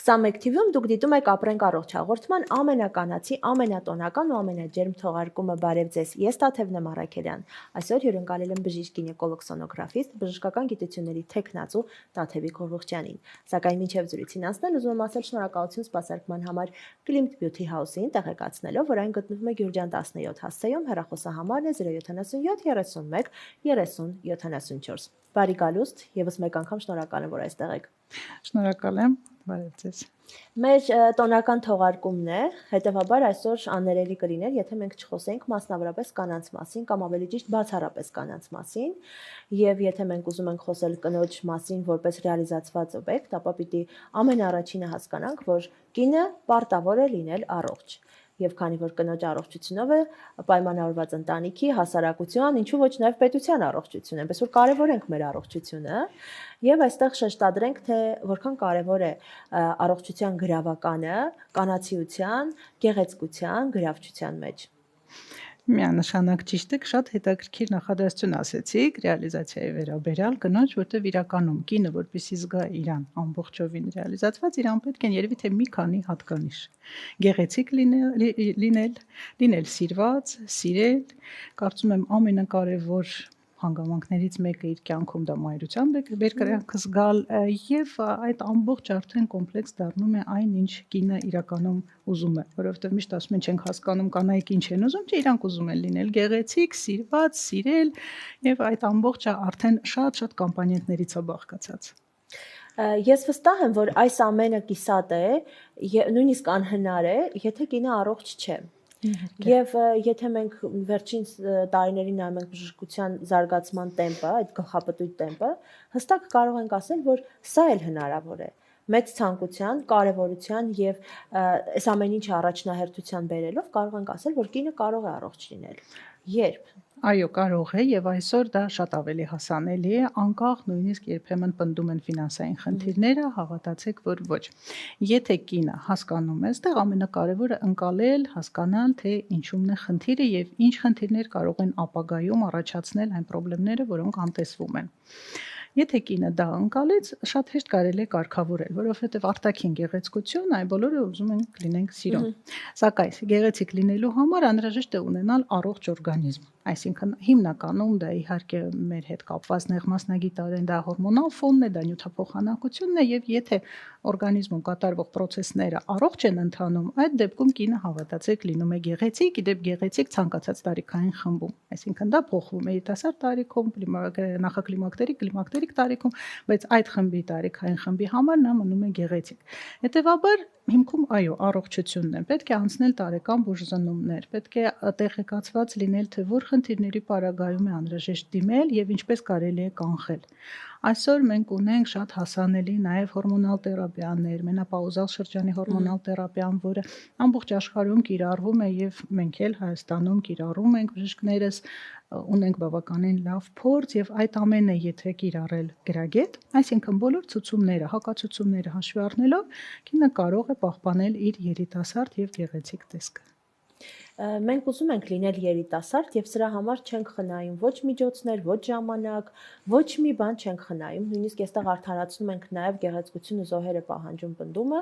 21 թիվում դուք դիտում եք ապրենք առողջ հաղորդման ամենականացի, ամենատոնական ու ամենաջերմ թողարկումը բարև ձեզ։ Ես Տաթևն եմ Առաքելյան։ Այսօր հյուրընկալել եմ բժիշկ գինեկոլոգ սոնոգրաֆիստ, բժշկական գիտությունների թեկնածու Տաթևիկ Ղուղղջյանին։ Սակայն մինչև զրույցին անցնել ուզում եմ ասել շնորհակալություն սպասարկման համար Klimt Beauty House-ին, տեղեկացնելով, որ այն գտնվում է Գյուրջան 17 հասցեում, հեռախոսահամարն է 077 31 30 74։ Բարի գալուստ, եւս մեկ անգամ շնորհակալ եմ, որ այստեղ եք։ Շնորհակալ եմ, բարև ձեզ։ Մեր տոնական թողարկումն է, հետևաբար այսօր աներելի կլիներ, եթե մենք չխոսենք մասնավորապես կանանց մասին կամ ավելի ճիշտ բացառապես կանանց մասին, եւ եթե մենք ուզում ենք խոսել կնոջ մասին որպես ռեալիզացված օբյեկտ, ապա պիտի ամենաառաջինը հասկանանք, որ կինը պարտավոր է լինել առողջ։ Եվ քանի որ կնոջ առողջությունով է պայմանավորված ընտանիքի, հասարակության, ինչու ոչ նաև պետության առողջությունը, այնպես որ կարևորենք մեր առողջությունը եւ այստեղ շեշտադրենք, թե որքան կարևոր է առողջության գրավականը կանացիության, գեղեցկության, գրավչության մեջ։ Միանշանակ ճիշտ եք, շատ հետաքրքիր նախադասություն ասեցիք ռեալիզացիայի վերաբերյալ կնոջ, որտեղ իրականում կինը, որպեսզի զգա իրան ամբողջովին ռեալիզացված, իրան պետք են երևի թե մի քանի հատկանիշ։ Գեղեցիկ լինել սիրված, սիրել, կարծում եմ ամենակարևոր հանգամանքներից մեկը իր կյանքում դա մայրության բերկրանքը զգալ եւ այդ ամբողջ արդեն կոմպլեքս դառնում է այն, ինչ կինը իրականում ուզում է, որովհետեւ միշտ ասում են չենք հասկանում կանայք ինչ են ուզում, չէ, իրանք ուզում են լինել գեղեցիկ, սիրված, սիրել եւ այդ ամբողջը արդեն շատ կոմպոնենտներից է բաղկացած։ Ես վստահ եմ, որ այս ամենը կիսատ է, նույնիսկ անհնար է, եթե կինը առողջ չէ։ Եվ եթե մենք վերջին տարիներին նայում ենք բժշկության զարգացման տեմպը, այդ գլխապտույտ տեմպը, հստակ կարող ենք ասել, որ սա էլ հնարավոր է։ Մեծ ցանկության, կարևորության եւ այս ամեն ինչը առաջնահերթության բերելով կարող ենք ասել, որ կինը կարող է առողջ լինել։ Երբ Այո, կարող է եւ այսօր դա շատ ավելի հասանելի է, անկախ նույնիսկ երբեմն պնդում են ֆինանսային խնդիրները, հավատացեք, որ ոչ։ Եթե կինը հասկանում է, այստեղ ամենակարևորը ընկալել, հասկանալ, թե ինչումն է խնդիրը եւ ինչ խնդիրներ կարող են ապագայում առաջացնել այն խնդիրները, որոնք անտեսվում են։ Եթե կինը դա ընկալեց, շատ հեշտ կարելի է կարգավորել, որովհետև արտաքին գեղեցկություն այ բոլորը ուզում են լինենք սիրուն։ Սակայն գեղեցիկ լինելու համար անհրաժեշտ է ունենալ առողջ օրգանիզմ։ Այսինքն հիմնականում դա իհարկե մեր հետ կապված նեղմասնագիտարեն դա հորմոնալ ֆոնն է, դա նյութափոխանակությունն է եւ եթե օրգանիզմում կատարվող process-ները առողջ են ընթանում, այդ դեպքում կինը հավատացեք լինում է գեղեցիկ, իդեպ գեղեցիկ ցանկացած տարիքային խմբում։ Այսինքն դա փոխվում է երիտասարդ տարիքում, նախակլիմակտերիկ տարիքում, բայց այդ խմբի տարիքային խմբի համար նա մնում է գեղեցիկ։ Հետևաբար հիմքում այո, առողջությունն է։ Պետք է անցնել տարեկան բուժզնումներ, պետք է տեղեկացված լինել, թե որ խնդիրների պարագայում է անհրաժեշտ դիմել եւ ինչպես կարելի է կանխել։ Այսօր մենք ունենք շատ հասանելի նաև հորմոնալ թերապիաներ, մենոպաուզալ շրջանի հորմոնալ թերապիան, որը ամբողջ աշխարհում կիրառվում է եւ մենք էլ Հայաստանում կիրառում ենք բժիշկներս, ունենք բավականին լավ փորձ եւ այդ ամենը եթե կիրառել գրագետ, այսինքն բոլոր ցուցումները, հակացուցումները հաշվի առնելով, կինը կարող է պահպանել իր երիտասարդ եւ գեղեցիկ տեսքը։ Մենք ուզում ենք լինել երիտասարդ եւ սրա համար չենք խնայում ոչ միջոցներ, ոչ ժամանակ, ոչ մի բան չենք խնայում, նույնիսկ այստեղ արդարացնում ենք նաեւ գեղեցկությունը զոհերը պահանջում պնդումը,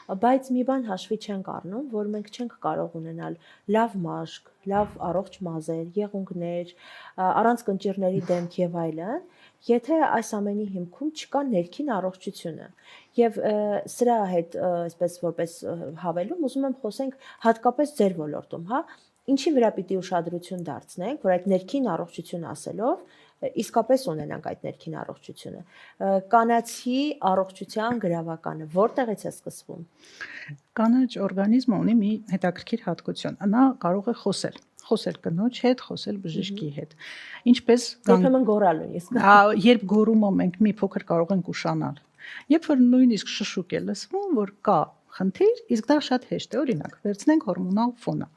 բայց մի բան հաշվի չենք առնում, որ մենք չենք կարող ունենալ լավ մաշկ, լավ առողջ մազեր, եղունգներ, առանց կնճիռների դեմք եւ այլն, եթե այս ամենի հիմքում չկա ներքին առողջությունը։ Եվ սրա հետ այսպես որպես հավելում ուզում եմ խոսենք հատկապես ձեր ոլորտում, հա, ինչի վրա պիտի ուշադրություն դարձնենք, որ այդ ներքին առողջություն ասելով իսկապես ունենանք այդ ներքին առողջությունը։ Կանացի առողջության գրավականը որտեղից է սկսվում։ Կանաչ օրգանիզմը ունի մի հետաքրքիր հատկություն։ Նա կարող է խոսել կնոջ հետ, խոսել բժշկի հետ։ Ինչպես երբեմն գոռալ նույնիսկ։ Երբ գոռումը մենք մի փոքր կարող ենք ուշանալ։ Երբ որ նույնիսկ շշուկ է լսվում, որ կա խնդիր, իսկ դա շատ հեշտ է, օրինակ, վերցնենք հորմոնալ ֆոնը։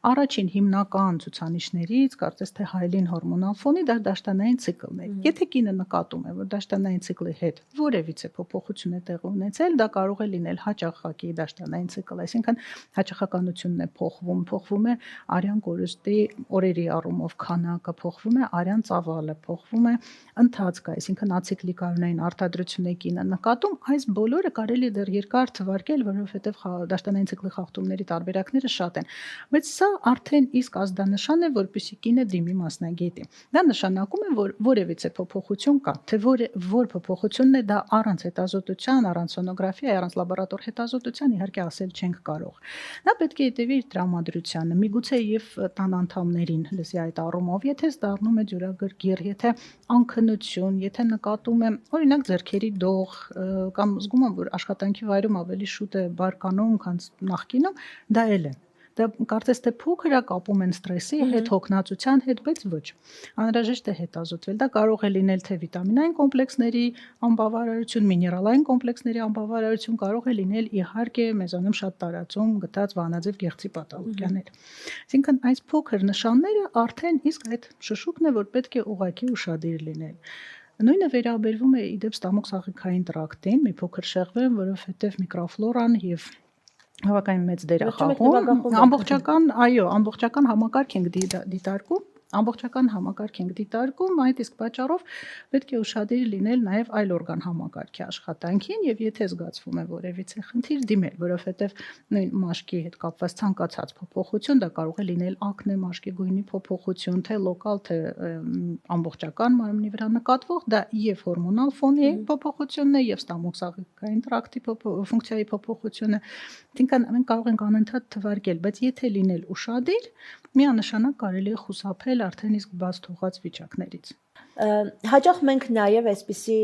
Առաջին հիմնական ցուցանիշներից, կարծես թե հայելին հորմոնալ ֆոնի դա դաշտանային ցիկլն է։ Եթե կինը նկատում է, որ դաշտանային ցիկլի հետ որևիցե փոփոխություն է տեղի ունեցել, դա կարող է լինել հաճախակի դաշտանային ցիկլ, այսինքն հաճախականությունն է փոխվում է արյան կորստի օրերի առումով քանակը, փոխվում է արյան ծավալը, փոխվում է ընթացքը, այսինքն ացիկլիկ արյունային արտադրությունն է կինը նկատում, այս բոլորը կարելի է դեռ երկար թվարկել, որովհետև դաշտանային ցիկլի խախտումների տարբերակները շատ են, բայց սա արդեն իսկ ազդանշան է, որպեսզի կինը դիմի մասնագետի։ Դա նշանակում է, որ որևիցե փոփոխություն կա, թե որ փոփոխությունն է, դա առանց հետազոտության, առանց սոնոգրաֆիայի, առանց լաբորատոր հետազոտության իհարկե ասել չենք կարող։ Նա պետք է հետևի իր տրամադրությանը, միգուցե եւ տան անդամներին լսի այդ առումով, եթե ստառնում է ջուրագրգիռ, եթե անքնություն, եթե նկատում է օրինակ ձեռքերի դող, կամ զգում եմ, որ աշխատանքի վայրում ավելի շուտ է բարկանում, քան նախկինում, դա էլ է։ Դա կարծես թե փոքր է կապում են ստրեսի հետ, հոգնածության հետ, բայց ոչ։ Անհրաժեշտ է հետազոտվել։ Դա կարող է լինել թե վիտամինային կոմպլեքսների անբավարարություն, միներալային կոմպլեքսների անբավարարություն, կարող է լինել իհարկե մեզանում շատ տարածում գտած վանաձև գեղձի պաթոլոգիաներ։ Այսինքն այս փոքր նշանները արդեն իսկ այդ շշուկն է, որ պետք է ուղղակի ուշադիր լինել։ Նույնը վերաբերվում է իդեպ ստամոքսաղիքային տրակտին, մի փոքր շեղվեմ, որովհետև միկրոֆլորան եւ բավականին մեծ դեր է խաղում։ Ամբողջական համակարգ ենք դիտարկում, այդ իսկ պատճառով պետք է ուշադիր լինել նաև այլ օրգան համակարգի աշխատանքին եւ եթե զգացվում է որևիցե խնդիր դիմել, որովհետեւ նույն մաշկի հետ կապված ցանկացած փոփոխություն, դա կարող է լինել ակնե, մաշկի գույնի փոփոխություն, թե լոկալ, թե ամբողջական մարմնի վրա նկատվող, դա եւ հորմոնալ ֆոնի փոփոխությունն է եւ ստամոքսաղիքային տրակտի ֆունկցիայի փոփոխությունը։ Այսինքն մենք կարող ենք անընդհատ թվարկել, բայց եթե լինել ուշադիր, միանշանակ կարելի է խուսափել արդեն իսկ բաց թողած վիճակներից։ Հաճախ մենք նաև այսպիսի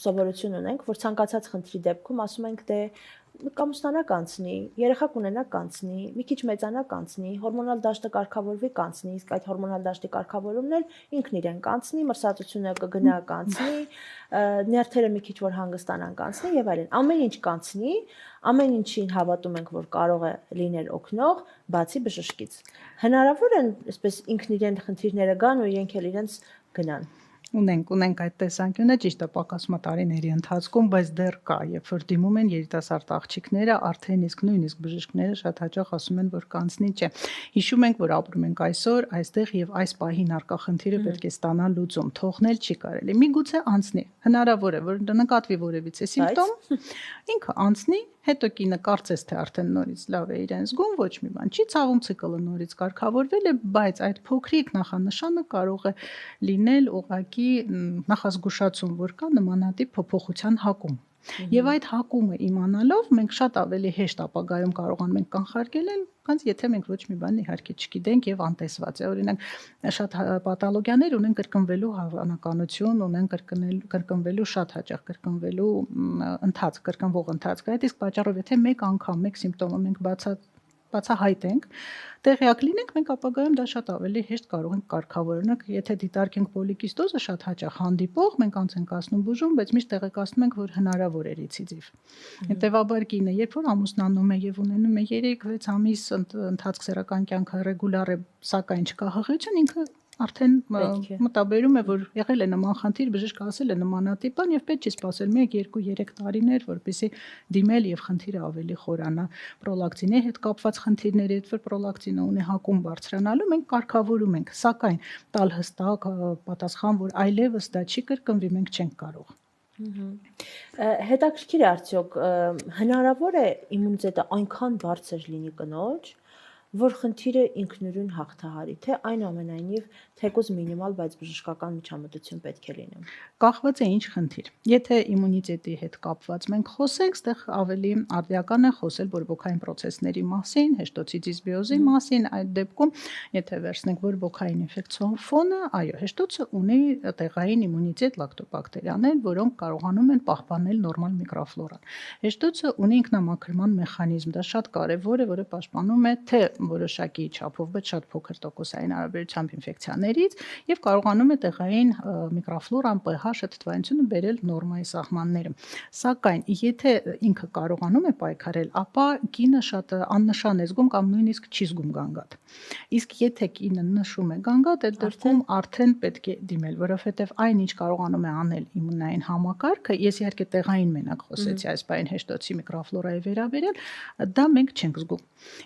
սովորություն ունենք, որ ցանկացած խնդրի դեպքում ասում ենք դե կամուսնանա կանցնի, երեխա կունենա կանցնի, մի քիչ մեծանա կանցնի, հորմոնալ դաշտը կարգավորվի կանցնի, իսկ այդ հորմոնալ դաշտի կարգավորումն էլ ինքն իրեն կանցնի, մրսածությունը կգնա կանցնի, նյարդերը մի քիչ որ հանգստանան կանցնի եւ այլն։ Ամեն ինչ կանցնի, ամեն ինչին հավատում ենք, որ կարող է լինել օգնող, բացի բժշկից։ Հնարավոր է այսպես ինքն իրեն խնդիրները գան ու իրենք էլ իրենց գնան։ Ունենք այդ տեսանկյունը, ճիշտ է, պակասում է տարիների ընթացքում, բայց դեռ կա, երբ որ դիմում են երիտասարդ աղջիկները, արդեն իսկ նույնիսկ բժիշկները շատ հաճախ ասում են, որ կանցնի չէ։ Հիշում ենք, որ ապրում ենք այսօր այստեղ եւ այս պահին արկա խնդիրը պետք է ստանա լուծում, թողնել չի կարելի։ Միգուցե անցնի, հնարավոր է, որ նկատվի որևիցե սիմպտոմ, ինքը անցնի, հետո կինը կարծես թե արդեն նորից լավ է իրեն զգում, ոչ մի բան չի ցավում, ցիկլը նորից կարգավորվել է, բայց այդ փոքրիկ նախանշանը կարող է լինել ուղղակի նախազգուշացում, որ կա նմանատիպ փոփոխության հակում։ Եվ այդ հակումը իմանալով մենք շատ ավելի հեշտ ապագայում կարողանում ենք կանխարգելել, քան եթե մենք ոչ մի բան իհարկե չգիտենք եւ անտեսված է։ Օրինակ, շատ պաթոլոգիաներ ունեն կրկնվելու հավանականություն, ունեն կրկնվելու շատ հաճախ կրկնվելու կրկնվող ընթացք։ Այդ իսկ պատճառով եթե մեկ անգամ մեկ սիմպտոմը մենք բացահայտենք, տեղյակ լինենք, մենք ապագայում դա շատ ավելի հեշտ կարող ենք կարգավորել։ Օրինակ, եթե դիտարկենք պոլիկիստոզը շատ հաճախ հանդիպող, մենք անց ենք ասնում բուժում, բայց միշտ տեղեկացնում ենք, որ հնարավոր է ռեցիդիվ։ Հետևաբար կինը, երբ որ ամուսնանում է եւ ունենում է 3-6 ամիս ընթացք սեռական կյանքը ռեգուլար է, սակայն չկա հղիություն, ինքը արդեն մտաբերում է, որ եղել է նման խնդիր, բժիշկը ասել է նմանատիպ բան եւ պետք չի սպասել 1-2-3 տարիներ, որպեսզի դիմել եւ խնդիրը ավելի խորանա։ Պրոլակտինի հետ կապված խնդիրները, երբ որ պրոլակտինը ունի հակում բարձրանալու, մենք կարգավորում ենք, սակայն տալ հստակ պատասխան, որ այլևս դա չի կրկնվի, մենք չենք կարող։ Հետաքրքիր է արդյոք հնարավոր է իմունիտետը այնքան բարձր լինի կնոջ, որ խնդիրը ինքնուրույն հաղթահարի, թե այնուամենայնիվ թեկուզ մինիմալ, բայց բժշկական միջամտություն պետք է լինի։ Կախված է ինչ խնդիր։ Եթե իմունիտետի հետ կապված մենք խոսենք, այդտեղ ավելի արդիական է խոսել բորբոքային պրոցեսների մասին, հեշտոցի դիսբիոզի մասին, այդ դեպքում, եթե վերցնենք բորբոքային ինֆեկցիոն ֆոնը, այո, հեշտոցը ունի տեղային իմունիտետ լակտոբակտերիաներ, որոնք կարողանում են պահպանել նորմալ միկրոֆլորան։ Հեշտոցը ունի ինքնամաքրման մեխանիզմ, դա շատ կարևոր է, որը պաշտպանում է թե որոշակի չափով, բայց շատ փոքր տոկոսային հարաբերությամբ ինֆեկցիաներից եւ կարողանում է տեղային միկրոֆլորան, pH-ը, թթվայնությունը բերել նորմայի սահմանները։ Սակայն եթե ինքը կարողանում է պայքարել, ապա կինը շատ աննշան է զգում կամ նույնիսկ չի զգում գանգատ։ Իսկ եթե կինը նշում է գանգատ, այդ դեպքում արդեն պետք է դիմել, որովհետեւ այն ինչ կարողանում է անել իմունային համակարգը, ես իհարկե տեղային մենակ խոսեցի այս բային հեշտոցի միկրոֆլորայի վերաբերյալ, դա մենք չենք զգում։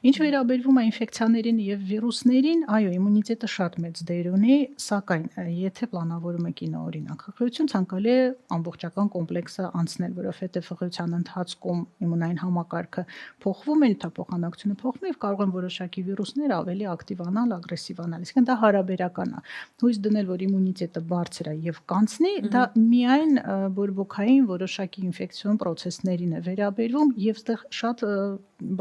Ինչ վերաբերվում է ինֆեկցիաներին եւ վիրուսներին, այո, իմունիտետը շատ մեծ դեր ունի, սակայն եթե պլանավորում է կինը օրինակ հղիություն, ցանկալի է ամբողջական կոմպլեքսը անցնել, որովհետեւ հղիության ընթացքում իմունային համակարգը փոխվում է, նյութափոխանակությունը փոխվում է եւ կարող են որոշակի վիրուսներ ավելի ակտիվանալ, ագրեսիվանալ։ Իսկն դա հարաբերական է։ Հույս դնել, որ իմունիտետը բարձր է եւ կանցնի, դա միայն բորբոքային որոշակի ինֆեկցիոն պրոցեսներին է վերաբերվում եւ այդտեղ շատ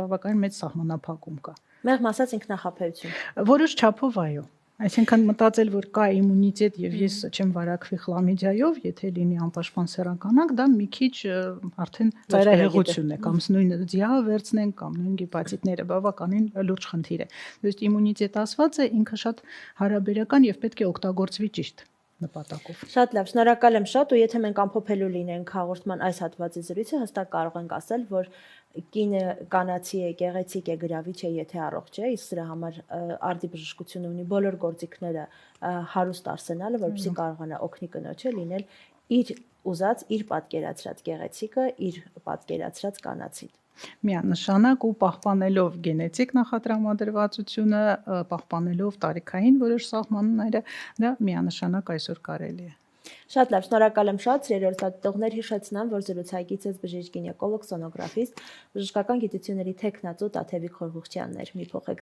բավականին մեծ սահմանափակում կա։ Մեղմ ասած ինքնախապեյություն։ Որոշ չափով այո։ Այսինքն մտածել, որ կա իմունիտետ եւ ես չեմ վարակվի խլամիդիայով, եթե լինի անպաշտպան սեռականանք, դա մի քիչ արդեն ծայրահեղություն է, կամ նույն ձիավը վերցնենք, կամ նույն գեպատիտները բավականին լուրջ խնդիր է։ Դուք իմունիտետ ասված է, ինքը շատ հարաբերական եւ պետք է օգտագործվի ճիշտ նպատակով։ Շատ լավ, շնորհակալ եմ շատ, ու եթե մենք ամփոփելու լինենք հաղորդման այս հատվածի զրույցը, հստակ կարող ենք ասել, որ կինը կանացի է, գեղեցիկ է, գրավիչ է, եթե առողջ է, իսկ դրա համար արդի բժշկությունը ունի բոլոր գործիքները հարուստ արսենալը, որպեսզի կարողանա օգնի կնոջը լինել իր ուզած, իր պատկերացրած գեղեցիկը, իր պատկերացրած կանացին։ Միանշանակ ու պահպանելով գենետիկ նախատրամադրվածությունը, պահպանելով տարիքային որոշ սահմանները, դա միանշանակ այսօր կարելի է։ Շատ լավ, շնորհակալ եմ շատ, սիրելի դիտողներ, հիշեցնեմ, որ զրուցակիցս բժիշկ գինեկոլոգ, սոնոգրաֆիստ, բժշկական գիտությունների թեկնածու Տաթևիկ Խորհուղչյանն էր։ Մի փոխեք